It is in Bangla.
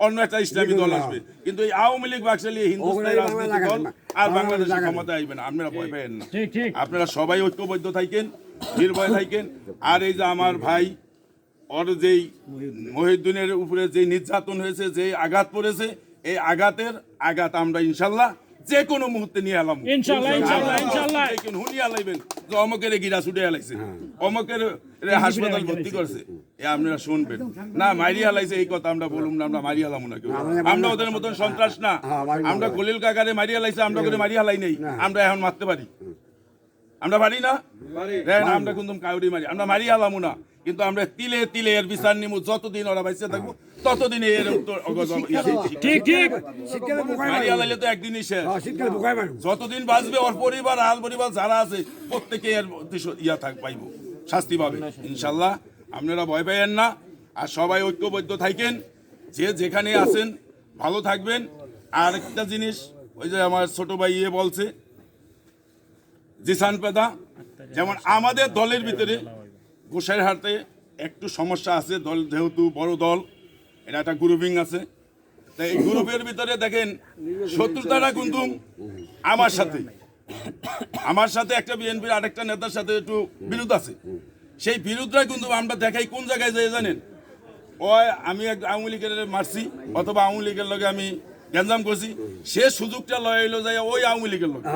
অন্য একটা ইসলামী দল আসবে, কিন্তু এই আওয়ামী লীগ বাকশালী হিন্দুস্তানি রাজনৈতিক দল আর বাংলাদেশের ক্ষমতায় আসবে না। আপনারা ভয় পেয়েন না, আপনারা সবাই ঐক্যবদ্ধ থাকেন, নির্ভয় থাকেন। আর এই যে আমার ভাই ওর যেই মহিউদ্দিনের উপরে যে নির্যাতন হয়েছে, যে আঘাত পড়েছে, এই আঘাত আমরা ইনশাল্লাহ যে কোনো মুহূর্তে নিয়ে এলাম, হুনিয়া লাইবেন যে অমকের গিরা ছুটে এলাইছে, অমকের হাসপাতাল ভর্তি করছে, এ আপনারা শুনবেন না। মারিয়া লাইছে এই কথা আমরা বলুম না, আমরা মারিয়া লাম না কেউ, আমরা ওদের মতন সন্ত্রাস না। আমরা খলিল কাকারে মারিয়া লাইছে, আমরা করে মারিয়া লাই নেই, আমরা এখন মারতে পারি, আমরা পারি না, আমরা কিন্তু কাউরি মারি, আমরা মারিয়া লামু না, কিন্তু আমরা তিলে তিলে এর বিচার নিমু। যতদিন ওরা বাইসে থাকবো ততদিন এর উত্তর মারিয়া লাইলে তো একদিনই শেষ। যতদিন বাঁচবে ওর পরিবার আল পরিবার যারা আছে প্রত্যেকে এর ইয়া পাইব, শাস্তি পাবে ইনশাল্লাহ। আপনারা ভয় পাইয়েন না, আর সবাই ঐক্যবদ্ধ থাকেন, যে যেখানে আছেন ভালো থাকবেন। আর একটা জিনিস, ওই যে আমার ছোট ভাই বলছে জিসান পেদা, যেমন আমাদের দলের ভিতরে গোসাইরহাটে একটু সমস্যা আছে, দল যেহেতু বড় দল, এটা একটা গ্রুপিং আছে, তাই এই গ্রুপের ভিতরে দেখেন শত্রুতাটা কিন্তু আমার সাথে একটা বিএনপির আরেকটা নেতার সাথে একটু বিরোধ আছে। সেই বিরোধটা কিন্তু আমরা দেখাই কোন জায়গায় যাই জানেন, ওই আমি এক আওয়ামী লীগের মারছি অথবা আওয়ামী লীগের লগে আমি গ্যাঞ্জাম করছি, সে সুযোগটা লয় হইলো যায় ওই আওয়ামী লীগের লগে।